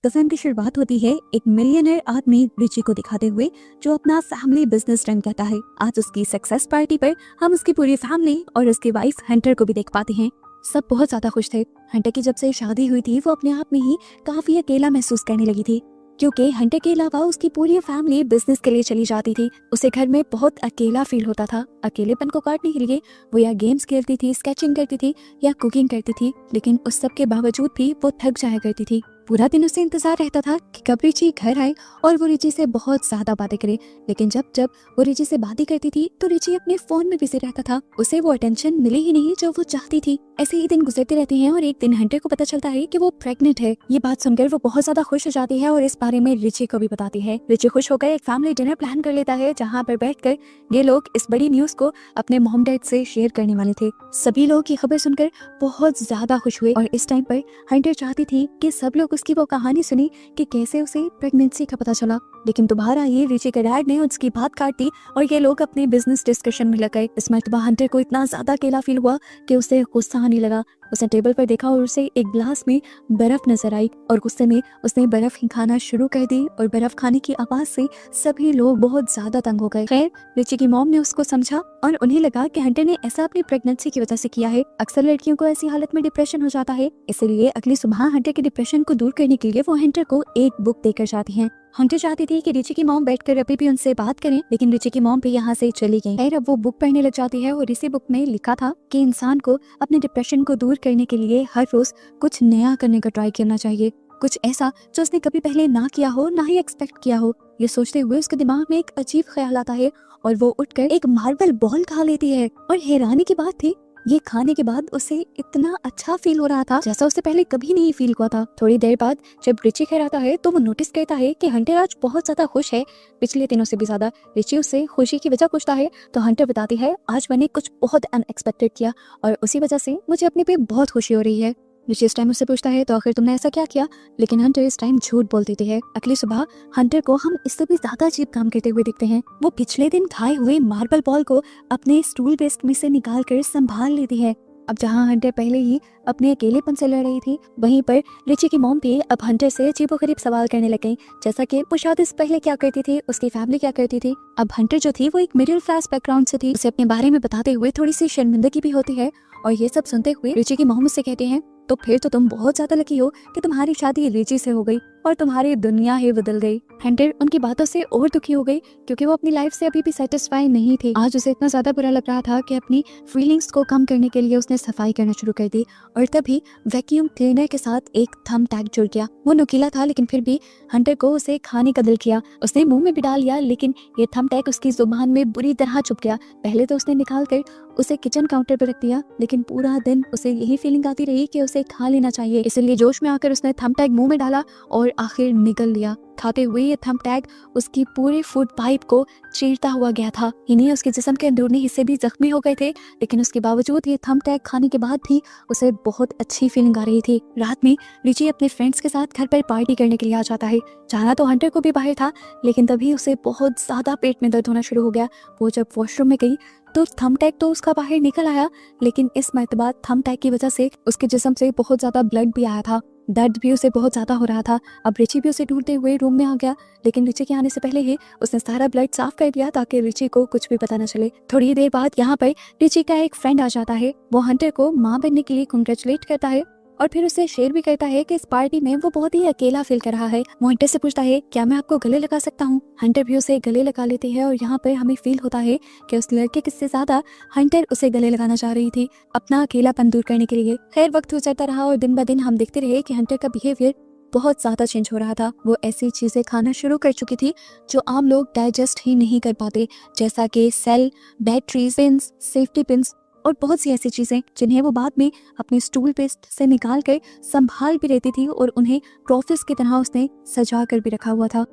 कफन की शुरुआत होती है एक मिलियनर आदमी रिची को दिखाते हुए जो अपना फैमिली बिजनेस रन करता है। आज उसकी सक्सेस पार्टी पर हम उसकी पूरी फैमिली और उसकी वाइफ हंटर को भी देख पाते हैं। सब बहुत ज्यादा खुश थे। हंटर की जब से शादी हुई थी वो अपने आप में ही काफी अकेला महसूस करने लगी थी, क्योंकि हंटर के अलावा उसकी पूरी फैमिली बिजनेस के लिए चली जाती थी। उसे घर में बहुत अकेला फील होता था। अकेलेपन को काटने के लिए वो या गेम्स खेलती थी, स्केचिंग करती थी या कुकिंग करती थी, लेकिन उस सब के बावजूद भी वो थक जाया करती थी। पूरा दिन उसे इंतजार रहता था कि कब रिची घर आए और वो रिची से बहुत ज्यादा बातें करे, लेकिन जब जब वो रिची से बातें करती थी तो रिची अपने फोन में बिजी रहता था। उसे वो अटेंशन मिली ही नहीं जो वो चाहती थी। ऐसे ही दिन गुजरते रहते हैं और एक दिन हंटर को पता चलता है कि वो प्रेग्नेंट है। ये बात सुनकर वो बहुत ज्यादा खुश हो जाती है और इस बारे में रिची को भी बताती है। रिची खुश होकर एक फैमिली डिनर प्लान कर लेता है, जहाँ पर बैठकर ये लोग इस बड़ी न्यूज को अपने मॉम डैड से शेयर करने वाले थे। सभी लोग ये खबर सुनकर बहुत ज्यादा खुश हुए और इस टाइम पर हंटर चाहती थी कि सब लोग उसकी वो कहानी सुनी कि कैसे उसे प्रेगनेंसी का पता चला। लेकिन दोबारा ये रिची के डैड ने उसकी बात काट दी और ये लोग अपने बिजनेस डिस्कशन में लग गए। इस मर्तबा हंटर को इतना ज्यादा अकेला फील हुआ कि उसे गुस्सा आने लगा। उसने टेबल पर देखा और उसे एक गिलास में बर्फ नजर आई और गुस्से में उसने बर्फ ही खाना शुरू कर दी और बर्फ खाने की आवाज से सभी लोग बहुत ज्यादा तंग हो गए। खैर, रिची की मॉम ने उसको समझा और उन्हें लगा कि हंटर ने ऐसा अपनी प्रेगनेंसी की वजह से किया है। अक्सर लड़कियों को ऐसी हालत में डिप्रेशन हो जाता है, इसलिए अगली सुबह हंटर के डिप्रेशन को दूर करने के लिए वो हंटर को एक बुक देकर जाती हैं। हंटर चाहती थी कि रिची की मॉम बैठकर अभी भी उनसे बात करें, लेकिन रिची की मॉम भी यहाँ से चली गई। खैर, अब वो बुक पढ़ने लग जाती है और इसी बुक में लिखा था कि इंसान को अपने डिप्रेशन को दूर करने के लिए हर रोज कुछ नया करने का ट्राई करना चाहिए, कुछ ऐसा जो उसने कभी पहले ना किया हो, ना ही एक्सपेक्ट किया हो। ये सोचते हुए उसके दिमाग में एक अजीब ख्याल आता है और वो उठकर एक मार्बल बॉल खा लेती है। और हैरानी की बात थी, ये खाने के बाद उसे इतना अच्छा फील हो रहा था जैसा उसे पहले कभी नहीं फील हुआ था। थोड़ी देर बाद जब रिची घर आता है तो वो नोटिस करता है कि हंटर आज बहुत ज्यादा खुश है, पिछले दिनों से भी ज्यादा। रिची उससे खुशी की वजह पूछता है तो हंटर बताती है, आज मैंने कुछ बहुत अनएक्सपेक्टेड किया और उसी वजह से मुझे अपने पे बहुत खुशी हो रही है। रिची इस टाइम उससे पूछता है तो आखिर तुमने ऐसा क्या किया, लेकिन हंटर इस टाइम झूठ बोल देती है। अगली सुबह हंटर को हम इससे भी ज्यादा अजीब काम करते हुए दिखते हैं। वो पिछले दिन खाए हुए मार्बल बॉल को अपने स्टूल बेस्ट में से निकाल कर संभाल लेती है। अब जहाँ हंटर पहले ही अपने अकेलेपन से लड़ रही थी, वहीं पर रिची की मॉम भी अब हंटर से अजीबोगरीब सवाल करने लग गई, जैसा कि वो शादी से पहले क्या करती थी, उसकी फैमिली क्या करती थी। अब हंटर जो थी वो एक मिडिल क्लास बैकग्राउंड से थी। उसे अपने बारे में बताते हुए थोड़ी सी शर्मिंदगी भी होती है और ये सब सुनते हुए रिची की मॉम उससे कहते हैं, तो फिर तो तुम बहुत ज्यादा लकी हो कि तुम्हारी शादी रिची से हो गई और तुम्हारी दुनिया ही बदल गई। हंटर उनकी बातों से और दुखी हो गई, क्योंकि वो अपनी लाइफ से अभी भी सेटिस्फाई नहीं थे। आज उसे इतना ज्यादा बुरा लग रहा था कि अपनी फीलिंग्स को कम करने के लिए उसने सफाई करना शुरू कर दी और तभी वैक्यूम क्लीनर के साथ एक थंब टैग जुड़ गया। वो नुकीला था, लेकिन फिर भी हंटर को उसे खाने का दिल किया। उसने मुंह में भी डाल लिया, लेकिन ये थंब टैग उसकी जुबान में बुरी तरह चुभ गया। पहले तो उसने निकाल कर उसे किचन काउंटर पर रख दिया, लेकिन पूरा दिन उसे यही फीलिंग आती रही कि उसे खा लेना चाहिए। इसलिए जोश में आकर उसने थंब टैग मुंह में डाला और आखिर निगल लिया। खाते हुए ये थंब टैग उसकी पूरी फूड पाइप को चीरता हुआ गया था। इन्हें उसके जिस्म के अंदरूनी हिस्से भी जख्मी हो गए थे, लेकिन उसके बावजूद ये थंब टैग खाने के बाद भी उसे बहुत अच्छी फीलिंग आ रही थी। रात में रिची अपने फ्रेंड्स के साथ घर पर पार्टी करने के लिए आ जाता है। जाना तो हंटर को भी बाहर था, लेकिन तभी उसे बहुत ज्यादा पेट में दर्द होना शुरू हो गया। वो जब वॉशरूम में गई तो थंब टैग तो उसका बाहर निकल आया, लेकिन इस मर्तबा थंब टैग की वजह से उसके जिस्म से बहुत ज्यादा ब्लड भी आया था। दर्द भी उसे बहुत ज्यादा हो रहा था। अब रिची भी उसे ढूंढते हुए रूम में आ गया, लेकिन रिची के आने से पहले ही उसने सारा ब्लड साफ कर दिया ताकि रिची को कुछ भी पता न चले। थोड़ी देर बाद यहाँ पर रिची का एक फ्रेंड आ जाता है। वो हंटर को माँ बनने के लिए कंग्रेचुलेट करता है और फिर उसे शेयर भी करता है कि इस पार्टी में वो बहुत ही अकेला फील कर रहा है। वो हंटर से पूछता है, क्या मैं आपको गले लगा सकता हूँ। हंटर भी उसे गले लगा लेती है और यहाँ पर हमें फील होता है कि उस लड़के किससे ज्यादा हंटर उसे गले लगाना चाह रही थी अपना अकेलापन दूर करने के लिए। खैर, वक्त गुजरता रहा और दिन ब दिन हम देखते रहे कि हंटर का बिहेवियर बहुत ज्यादा चेंज हो रहा था। वो ऐसी चीजें खाना शुरू कर चुकी थी जो आम लोग डाइजेस्ट ही नहीं कर पाते, जैसा कि cell, batteries, pins, safety pins और बहुत सी ऐसी चीजें जिन्हें वो बाद में अपने स्टूल पेस्ट से निकाल कर संभाल भी रहती थी और उन्हें ट्रॉफिस की तरह उसने सजा कर भी रखा हुआ था।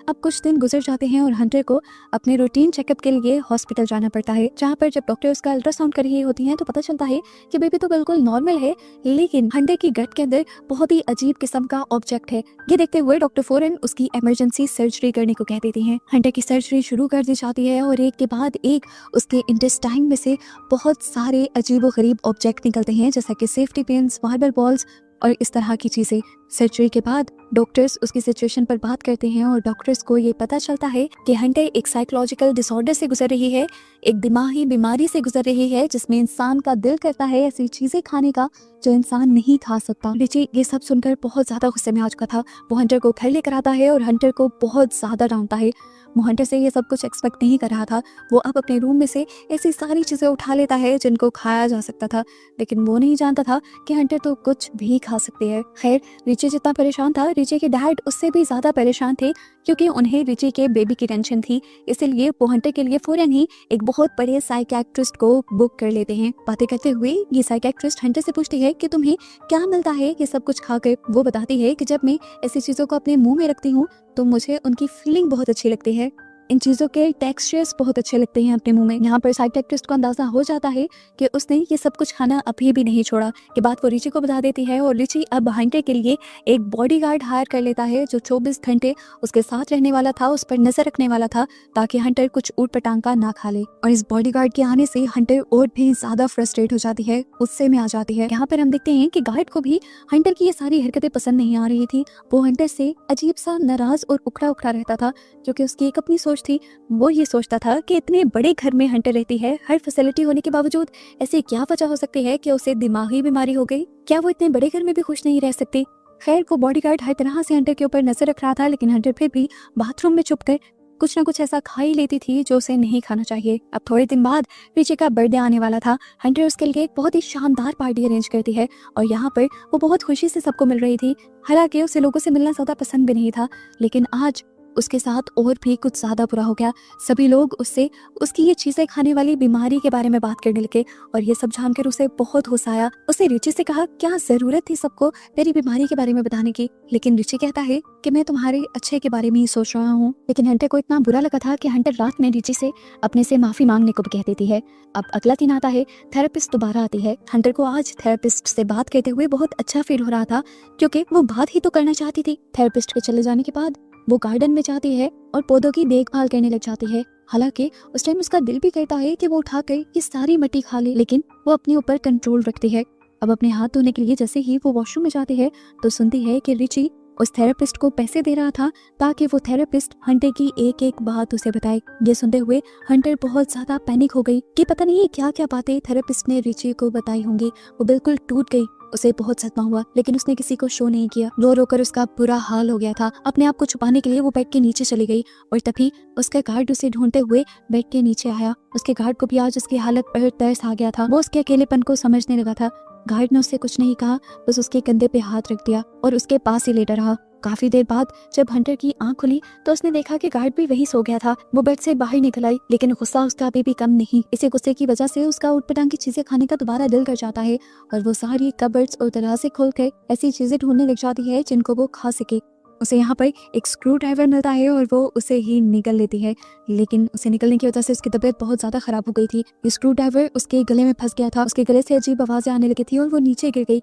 अब कुछ दिन गुजर जाते हैं और हंटर को अपने रूटीन चेकअप के लिए हॉस्पिटल जाना पड़ता है, जहाँ पर जब डॉक्टर उसका अल्ट्रासाउंड कर रही होती हैं तो पता चलता है कि बेबी तो बिल्कुल नॉर्मल है, लेकिन हंटर की गट के अंदर बहुत ही अजीब किस्म का ऑब्जेक्ट है। ये देखते हुए डॉक्टर फौरन उसकी इमरजेंसी सर्जरी करने को कह देती हैं। हंटर की सर्जरी शुरू कर दी जाती है और एक के बाद एक उसके इंटेस्टाइन में से बहुत सारे अजीबोगरीब ऑब्जेक्ट निकलते हैं, जैसा कि सेफ्टी पिन्स, मार्बल बॉल्स और इस तरह की चीजें। सर्जरी के बाद डॉक्टर्स उसकी सिचुएशन पर बात करते हैं और डॉक्टर्स को ये पता चलता है कि हंटर एक साइकोलॉजिकल डिसऑर्डर से गुजर रही है, एक दिमागी बीमारी से गुजर रही है, जिसमें इंसान का दिल करता है ऐसी चीजें खाने का जो इंसान नहीं खा सकता। रिची ये सब सुनकर बहुत ज्यादा गुस्से में आ चुका था। वो हंटर को घर लेकर आता है और हंटर को बहुत ज्यादा डांटता है। वो हंटर से ये सब कुछ एक्सपेक्ट नहीं कर रहा था। वो अब अपने रूम में से ऐसी सारी चीजें उठा लेता है जिनको खाया जा सकता था, लेकिन वो नहीं जानता था कि हंटर तो कुछ भी खा सकते हैं। खैर, रिची जितना परेशान था, रिची के डैड उससे भी ज्यादा परेशान थे, क्योंकि उन्हें रिची के बेबी की टेंशन थी। इसीलिए वो हंटर के लिए फौरन ही एक बहुत बड़े साइकियाट्रिस्ट को बुक कर लेते हैं। बातें करते हुए ये साइकियाट्रिस्ट हंटर से पूछती है कि तुम्हें क्या मिलता है ये सब कुछ खाकर। वो बताती है कि जब मैं ऐसी चीजों को अपने मुंह में रखती हूँ तो मुझे उनकी फीलिंग बहुत अच्छी लगती है, इन चीज़ों के टेक्सचर्स बहुत अच्छे लगते हैं अपने मुंह में। यहाँ पर साइकियाट्रिस्ट को अंदाजा हो जाता है कि उसने ये सब कुछ खाना अभी भी नहीं छोड़ा। कि बात वो रिची को बता देती है और रिची अब हंटर के लिए एक बॉडीगार्ड हायर कर लेता है जो 24 घंटे उसके साथ रहने वाला था, उस पर नजर रखने वाला था, ताकि हंटर कुछ ऊट पटांग ना खा ले। और इस बॉडीगार्ड के आने से हंटर और भी ज्यादा फ्रस्ट्रेट हो जाती है, गुस्से में आ जाती है। यहाँ पर हम देखते हैं कि गार्ड को भी हंटर की ये सारी हरकतें पसंद नहीं आ रही थी। वो हंटर से अजीब सा नाराज और उखड़ा उखड़ा रहता था, क्योंकि उसकी एक अपनी सोच थी। वो ये सोचता था कि इतने बड़े घर में हंटर रहती है, हर फैसिलिटी होने के बावजूद ऐसी क्या वजह हो सकती है कि उसे दिमागी बीमारी हो गई। क्या वो इतने बड़े घर में भी खुश नहीं रह सकती? खैर, वो बॉडीगार्ड हर तरह से हंटर के ऊपर नजर रख रहा था, लेकिन हंटर फिर भी बाथरूम में छुपकर कुछ ना कुछ ऐसा खा ही लेती थी जो उसे नहीं खाना चाहिए। अब थोड़े दिन बाद रिची का बर्थडे आने वाला था। हंटर उसके लिए एक बहुत ही शानदार पार्टी अरेंज करती है और यहाँ पर वो बहुत खुशी से सबको मिल रही थी। हालांकि उसे लोगों से मिलना ज्यादा पसंद भी नहीं था, लेकिन आज उसके साथ और भी कुछ ज्यादा बुरा हो गया। सभी लोग उससे उसकी ये चीजें खाने वाली बीमारी के बारे में बात करने लगे और ये सब जानकर उसे बहुत गुस्सा आया। उसे रिची से कहा, क्या जरूरत थी सबको तेरी बीमारी के बारे में बताने की? लेकिन रिची कहता है कि मैं तुम्हारे अच्छे के बारे में ही सोच रहा हूँ। लेकिन हंटर को इतना बुरा लगा था कि हंटर रात में रिची से अपने से माफी मांगने को भी कह देती है। अब अगला दिन आता है, थेरेपिस्ट दोबारा आती है। हंटर को आज थेरेपिस्ट से बात करते हुए बहुत अच्छा फील हो रहा था, क्योंकि वो बात ही तो करना चाहती थी। थेरेपिस्ट के चले जाने के बाद वो गार्डन में जाती है और पौधों की देखभाल करने लग जाती है। हालांकि उस टाइम उसका दिल भी करता है कि वो उठाकर ये सारी मिट्टी खा ले, लेकिन वो अपने ऊपर कंट्रोल रखती है। अब अपने हाथ धोने के लिए जैसे ही वो वॉशरूम में जाती है तो सुनती है कि रिची उस थेरेपिस्ट को पैसे दे रहा था ताकि वो थेरेपिस्ट हंटर की एक एक बात उसे बताए। ये सुनते हुए हंटर बहुत ज्यादा पैनिक हो गई कि पता नहीं क्या क्या बातें थेरेपिस्ट ने रिची को बताई होंगी। वो बिल्कुल टूट गई। उसे बहुत सदमा हुआ, लेकिन उसने किसी को शो नहीं किया। रो रो कर उसका बुरा हाल हो गया था। अपने आप को छुपाने के लिए वो बेड के नीचे चली गई और तभी उसका गार्ड उसे ढूंढते हुए बेड के नीचे आया। उसके गार्ड को भी आज उसकी हालत पर तरस आ गया था। वो उसके अकेलेपन को समझने लगा था। गार्ड ने उससे कुछ नहीं कहा, बस उसके कंधे पे हाथ रख दिया और उसके पास ही लेटा रहा। काफी देर बाद जब हंटर की आंख खुली तो उसने देखा कि गार्ड भी वहीं सो गया था। वो बेड से बाहर निकल आई, लेकिन गुस्सा उसका अभी भी कम नहीं। इसी गुस्से की वजह से उसका उटपटांग की चीजें खाने का दोबारा दिल कर जाता है और वो सारी कबर्ड्स और दराजे खोलकर ऐसी चीजें ढूंढने लग जाती है जिनको वो खा सके। उसे यहाँ पर एक स्क्रू ड्राइवर मिलता है और वो उसे ही निगल लेती है, लेकिन उसे निकलने की वजह से उसकी तबीयत बहुत ज्यादा खराब हो गई थी। ये स्क्रू ड्राइवर उसके गले में फंस गया था। उसके गले से अजीब आवाजें आने लगी थी और वो नीचे गिर गई।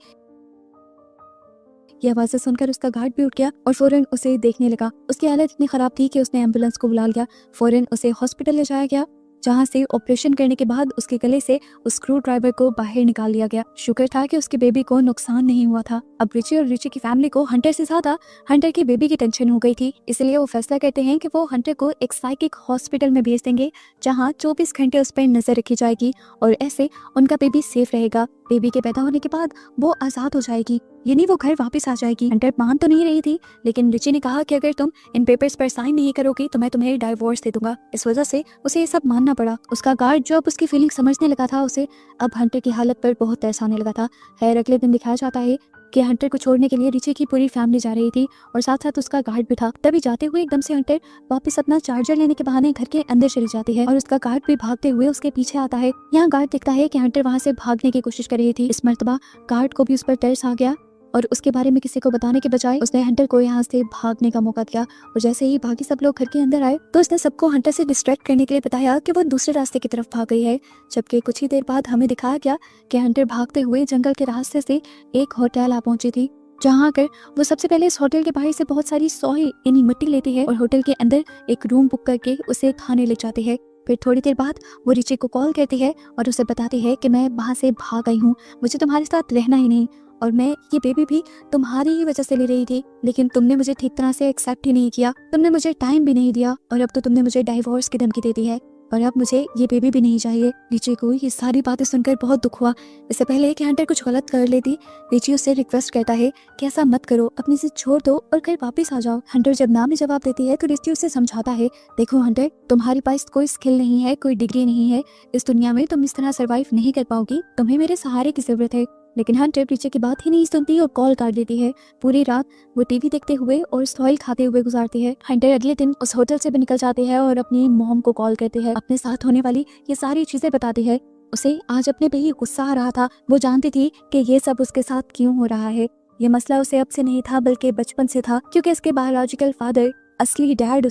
ये आवाजें सुनकर उसका गार्ड भी उठ गया और फौरन उसे देखने लगा। उसकी हालत इतनी खराब थी कि उसने एम्बुलेंस को बुला लिया। फौरन उसे हॉस्पिटल ले जाया गया, जहाँ से ऑपरेशन करने के बाद उसके गले से उस स्क्रू ड्राइवर को बाहर निकाल लिया गया। शुक्र था कि उसके बेबी को नुकसान नहीं हुआ था। अब रिची और रिची की फैमिली को हंटर से ज्यादा हंटर की बेबी की टेंशन हो गई थी, इसलिए वो फैसला करते हैं कि वो हंटर को एक साइकिक हॉस्पिटल में भेज देंगे, जहाँ 24 घंटे उस पर नजर रखी जाएगी और ऐसे उनका बेबी सेफ रहेगा। बेबी के पैदा होने के बाद वो आजाद हो जाएगी, यानी वो घर वापस आ जाएगी। हंटर मान तो नहीं रही थी, लेकिन रिची ने कहा कि अगर तुम इन पेपर्स पर साइन नहीं करोगी तो मैं तुम्हें डाइवोर्स दे दूंगा। इस वजह से उसे ये सब मानना पड़ा। उसका गार्ड जो अब उसकी फीलिंग समझने लगा था, उसे अब हंटर की हालत पर बहुत तरस आने लगा था। खैर, अगले दिन दिखाया जाता है कि हंटर को छोड़ने के लिए रिची की पूरी फैमिली जा रही थी और साथ साथ उसका गार्ड भी था। तभी जाते हुए एकदम से हंटर वापस अपना चार्जर लेने के बहाने घर के अंदर चली जाती है और उसका गार्ड भी भागते हुए उसके पीछे आता है। यहाँ गार्ड देखता है कि हंटर वहाँ से भागने की कोशिश कर रही थी। इस मर्तबा गार्ड को भी उस पर तरस आ गया और उसके बारे में किसी को बताने के बजाय उसने हंटर को यहाँ से भागने का मौका दिया। और जैसे ही बाकी सब लोग घर के अंदर आए तो उसने सबको हंटर से डिस्ट्रैक्ट करने के लिए बताया कि वो दूसरे रास्ते की तरफ भाग गई है। जबकि कुछ ही देर बाद हमें दिखाया गया कि हंटर भागते हुए जंगल के रास्ते से एक होटल आ पहुंची थी, जहाँ आकर वो सबसे पहले इस होटल के बाहर से बहुत सारी सॉइल यानी मिट्टी लेती है और होटल के अंदर एक रूम बुक करके उसे खाने ले जाती है। फिर थोड़ी देर बाद वो रिची को कॉल करती है और उसे बताती है कि मैं वहाँ से भाग आई हूँ, मुझे तुम्हारे साथ रहना ही नहीं। और मैं ये बेबी भी तुम्हारी ही वजह से ले रही थी, लेकिन तुमने मुझे ठीक तरह से एक्सेप्ट ही नहीं किया, तुमने मुझे टाइम भी नहीं दिया और अब तो तुमने मुझे डाइवोर्स की धमकी दे दी है और अब मुझे ये बेबी भी नहीं चाहिए। रिची को ये सारी बातें सुनकर बहुत दुख हुआ। इससे पहले कि हंटर कुछ गलत कर लेती, रिची उससे रिक्वेस्ट करता है कि ऐसा मत करो, अपनी जिद छोड़ दो और घर वापस आ जाओ। हंटर जब ना में जवाब देती है तो रिची उसे समझाता है, देखो हंटर, तुम्हारे पास कोई स्किल नहीं है, कोई डिग्री नहीं है, इस दुनिया में तुम इस तरह सर्वाइव नहीं कर पाओगी, तुम्हें मेरे सहारे की जरूरत है। लेकिन हंटर रिची की बात ही नहीं सुनती और कॉल काट देती है। पूरी रात वो टीवी देखते हुए और सॉइल खाते हुए गुजारती है। हंटर अगले दिन उस होटल से भी निकल जाते हैं और अपनी मॉम को कॉल करते हैं, अपने साथ होने वाली ये सारी चीजें बताती है। उसे आज अपने पे ही गुस्सा आ रहा था। वो जानती थी कि ये सब उसके साथ क्यों हो रहा है। ये मसला उसे अब से नहीं था बल्कि बचपन से था, क्योंकि इसके बायोलॉजिकल फादर, असली डैड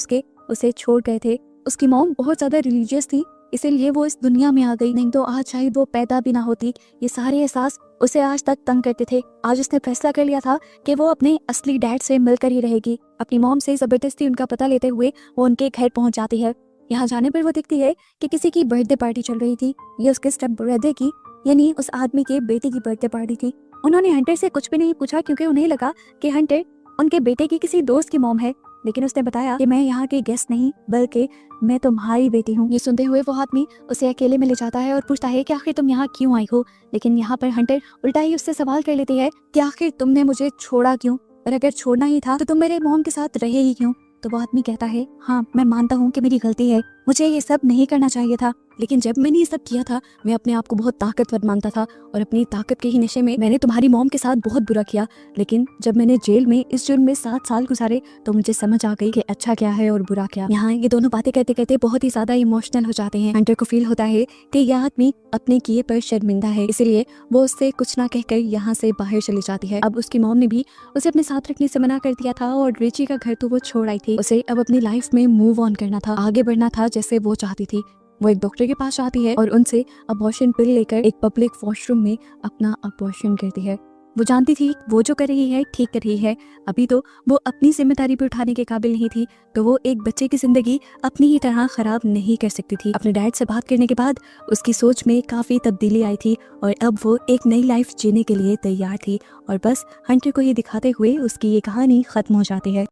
उसे छोड़ गए थे। उसकी मॉम बहुत ज्यादा रिलीजियस थी, इसीलिए वो इस दुनिया में आ गई, नहीं तो आज शायद वो पैदा भी ना होती। ये सारे एहसास उसे आज तक तंग करते थे। आज उसने फैसला कर लिया था कि वो अपने असली डैड से मिलकर ही रहेगी। अपनी मॉम से जबरदस्ती उनका पता लेते हुए वो उनके घर पहुंच जाती है। यहाँ जाने पर वो देखती है कि किसी की बर्थडे पार्टी चल रही थी। ये उसके स्टेप ब्रदर की, यानी उस आदमी के बेटे की बर्थडे पार्टी थी। उन्होंने हंटर से कुछ भी नहीं पूछा, क्योंकि उन्हें लगा कि हंटर उनके बेटे की किसी दोस्त की मॉम है। लेकिन उसने बताया कि मैं यहाँ की गेस्ट नहीं बल्कि मैं तुम्हारी बेटी हूँ। ये सुनते हुए वो आदमी उसे अकेले में ले जाता है और पूछता है कि आखिर तुम यहाँ क्यों आई हो। लेकिन यहाँ पर हंटर उल्टा ही उससे सवाल कर लेती है कि आखिर तुमने मुझे छोड़ा क्यों, और अगर छोड़ना ही था तो तुम मेरे मॉम के साथ रहे ही क्यों। तो वो आदमी कहता है, हाँ मैं मानता हूँ कि मेरी गलती है, मुझे ये सब नहीं करना चाहिए था, लेकिन जब मैंने ये सब किया था मैं अपने आप को बहुत ताकतवर मानता था और अपनी ताकत के ही नशे में मैंने तुम्हारी मॉम के साथ बहुत बुरा किया। लेकिन जब मैंने जेल में इस जुर्म में 7 साल गुजारे तो मुझे समझ आ गई कि अच्छा क्या है और बुरा क्या। यहाँ ये दोनों बातें कहते कहते बहुत ही ज्यादा इमोशनल हो जाते हैं। हंटर को फील होता है कि यह आदमी अपने किए पर शर्मिंदा है, इसलिए वो उससे कुछ ना कहकर यहाँ से बाहर चली जाती है। अब उसकी मॉम ने भी उसे अपने साथ रखने से मना कर दिया था और रिची का घर तो वो छोड़ आई थी। उसे अब अपनी लाइफ में मूव ऑन करना था, आगे बढ़ना था जैसे वो चाहती थी। वो एक डॉक्टर के पास आती है और उनसे अबॉर्शन पिल लेकर एक पब्लिक वॉशरूम में अपना अबॉर्शन करती है। वो जानती थी वो जो कर रही है ठीक कर रही है, अभी तो वो अपनी जिम्मेदारी भी उठाने के काबिल नहीं थी, तो वो एक बच्चे की जिंदगी अपनी ही तरह खराब नहीं कर सकती थी। अपने डैड से बात करने के बाद उसकी सोच में काफी तब्दीली आई थी और अब वो एक नई लाइफ जीने के लिए तैयार थी और बस हंटर को ये दिखाते हुए उसकी ये कहानी खत्म हो जाती है।